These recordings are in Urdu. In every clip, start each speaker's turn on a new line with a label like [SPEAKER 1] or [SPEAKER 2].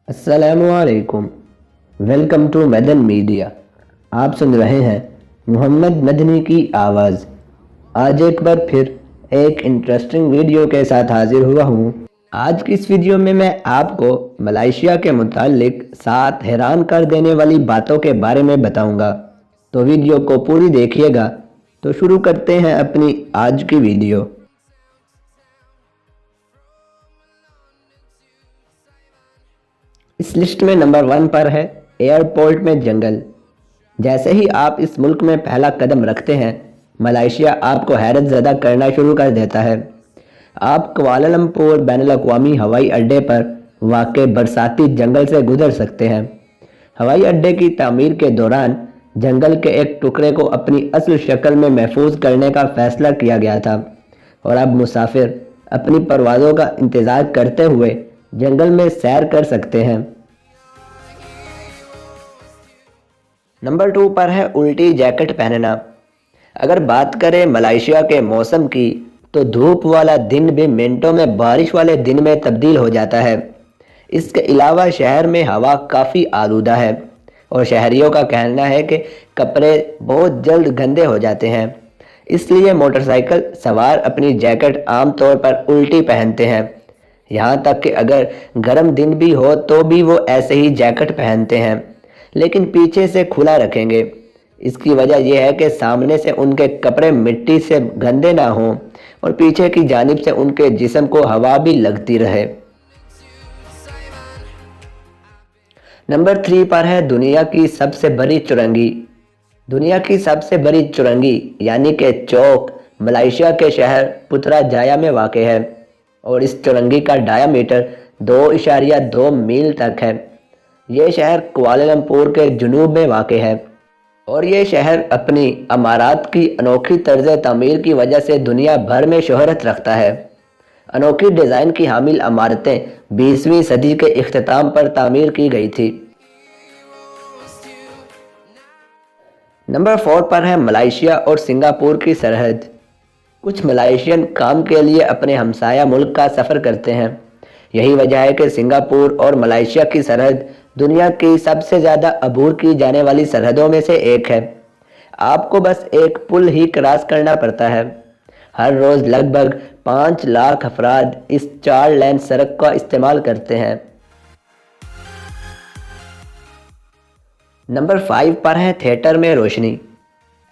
[SPEAKER 1] السلام علیکم، ویلکم ٹو مدن میڈیا۔ آپ سن رہے ہیں محمد مدنی کی آواز۔ آج ایک بار پھر ایک انٹرسٹنگ ویڈیو کے ساتھ حاضر ہوا ہوں۔ آج کی اس ویڈیو میں آپ کو ملائیشیا کے متعلق 7 حیران کر دینے والی باتوں کے بارے میں بتاؤں گا، تو ویڈیو کو پوری دیکھیے گا۔ تو شروع کرتے ہیں اپنی آج کی ویڈیو۔ اس لسٹ میں نمبر 1 پر ہے ایئرپورٹ میں جنگل۔ جیسے ہی آپ اس ملک میں پہلا قدم رکھتے ہیں، ملائیشیا آپ کو حیرت زدہ کرنا شروع کر دیتا ہے۔ آپ کوالالمپور بین الاقوامی ہوائی اڈے پر واقع برساتی جنگل سے گزر سکتے ہیں۔ ہوائی اڈے کی تعمیر کے دوران جنگل کے ایک ٹکڑے کو اپنی اصل شکل میں محفوظ کرنے کا فیصلہ کیا گیا تھا، اور اب مسافر اپنی پروازوں کا انتظار کرتے ہوئے جنگل میں سیر کر سکتے ہیں۔ نمبر 2 پر ہے الٹی جیکٹ پہننا۔ اگر بات کریں ملائیشیا کے موسم کی، تو دھوپ والا دن بھی منٹوں میں بارش والے دن میں تبدیل ہو جاتا ہے۔ اس کے علاوہ شہر میں ہوا کافی آلودہ ہے، اور شہریوں کا کہنا ہے کہ کپڑے بہت جلد گندے ہو جاتے ہیں۔ اس لیے موٹر سائیکل سوار اپنی جیکٹ عام طور پر الٹی پہنتے ہیں، یہاں تک کہ اگر گرم دن بھی ہو تو بھی وہ ایسے ہی جیکٹ پہنتے ہیں، لیکن پیچھے سے کھلا رکھیں گے۔ اس کی وجہ یہ ہے کہ سامنے سے ان کے کپڑے مٹی سے گندے نہ ہوں، اور پیچھے کی جانب سے ان کے جسم کو ہوا بھی لگتی رہے۔ نمبر 3 پر ہے دنیا کی سب سے بڑی چرنگی۔ دنیا کی سب سے بڑی چرنگی یعنی کہ چوک ملائیشیا کے شہر پترا جایا میں واقع ہے، اور اس چرنگی کا ڈایا میٹر 2.2 میل تک ہے۔ یہ شہر کوالالمپور کے جنوب میں واقع ہے، اور یہ شہر اپنی عمارات کی انوکھی طرز تعمیر کی وجہ سے دنیا بھر میں شہرت رکھتا ہے۔ انوکھی ڈیزائن کی حامل عمارتیں 20ویں صدی کے اختتام پر تعمیر کی گئی تھی۔ نمبر 4 پر ہے ملائیشیا اور سنگاپور کی سرحد۔ کچھ ملائیشین کام کے لیے اپنے ہمسایہ ملک کا سفر کرتے ہیں۔ یہی وجہ ہے کہ سنگاپور اور ملائیشیا کی سرحد دنیا کی سب سے زیادہ عبور کی جانے والی سرحدوں میں سے ایک ہے۔ آپ کو بس ایک پل ہی کراس کرنا پڑتا ہے۔ ہر روز لگ بھگ 5 لاکھ افراد اس 4 لین سڑک کا استعمال کرتے ہیں۔ نمبر 5 پر ہے تھیٹر میں روشنی۔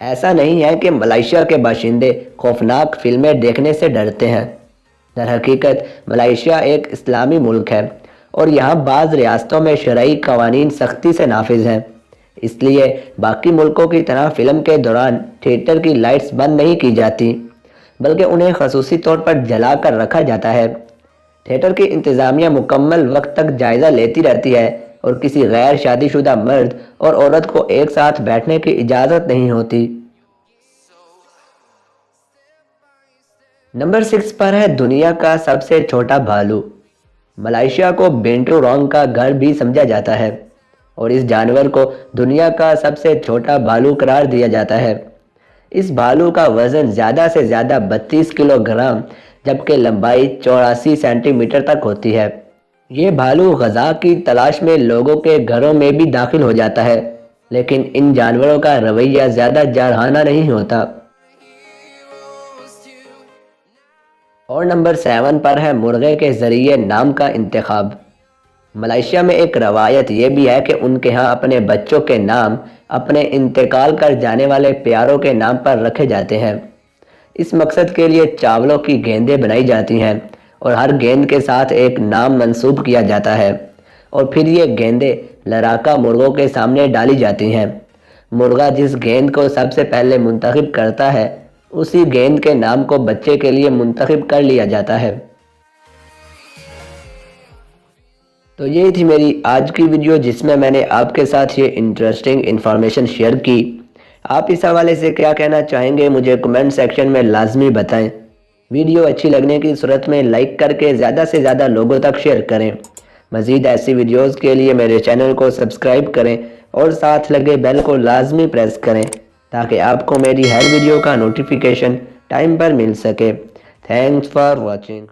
[SPEAKER 1] ایسا نہیں ہے کہ ملائیشیا کے باشندے خوفناک فلمیں دیکھنے سے ڈرتے ہیں۔ در حقیقت ملائیشیا ایک اسلامی ملک ہے، اور یہاں بعض ریاستوں میں شرعی قوانین سختی سے نافذ ہیں۔ اس لیے باقی ملکوں کی طرح فلم کے دوران تھیٹر کی لائٹس بند نہیں کی جاتی، بلکہ انہیں خصوصی طور پر جلا کر رکھا جاتا ہے۔ تھیٹر کی انتظامیہ مکمل وقت تک جائزہ لیتی رہتی ہے، اور کسی غیر شادی شدہ مرد اور عورت کو ایک ساتھ بیٹھنے کی اجازت نہیں ہوتی۔ نمبر 6 پر ہے دنیا کا سب سے چھوٹا بھالو۔ ملائیشیا کو بینٹو رونگ کا گھر بھی سمجھا جاتا ہے، اور اس جانور کو دنیا کا سب سے چھوٹا بھالو قرار دیا جاتا ہے۔ اس بھالو کا وزن زیادہ سے زیادہ 32 کلو گرام، جبکہ لمبائی 84 سینٹی میٹر تک ہوتی ہے۔ یہ بھالو غذا کی تلاش میں لوگوں کے گھروں میں بھی داخل ہو جاتا ہے، لیکن ان جانوروں کا رویہ زیادہ جارحانہ نہیں ہوتا۔ اور نمبر 7 پر ہے مرغے کے ذریعے نام کا انتخاب۔ ملائیشیا میں ایک روایت یہ بھی ہے کہ ان کے ہاں اپنے بچوں کے نام اپنے انتقال کر جانے والے پیاروں کے نام پر رکھے جاتے ہیں۔ اس مقصد کے لیے چاولوں کی گیندیں بنائی جاتی ہیں، اور ہر گیند کے ساتھ ایک نام منسوب کیا جاتا ہے، اور پھر یہ گیندیں لڑاکا مرغوں کے سامنے ڈالی جاتی ہیں۔ مرغا جس گیند کو سب سے پہلے منتخب کرتا ہے، اسی گیند کے نام کو بچے کے لیے منتخب کر لیا جاتا ہے۔ تو یہ تھی میری آج کی ویڈیو، جس میں نے آپ کے ساتھ یہ انٹرسٹنگ انفارمیشن شیئر کی۔ آپ اس حوالے سے کیا کہنا چاہیں گے مجھے کمنٹ سیکشن میں لازمی بتائیں۔ ویڈیو اچھی لگنے کی صورت میں لائک کر کے زیادہ سے زیادہ لوگوں تک شیئر کریں۔ مزید ایسی ویڈیوز کے لیے میرے چینل کو سبسکرائب کریں، اور ساتھ لگے بیل کو لازمی پریس کریں، تاکہ آپ کو میری ہر ویڈیو کا نوٹیفیکیشن ٹائم پر مل سکے۔ Thanks for watching.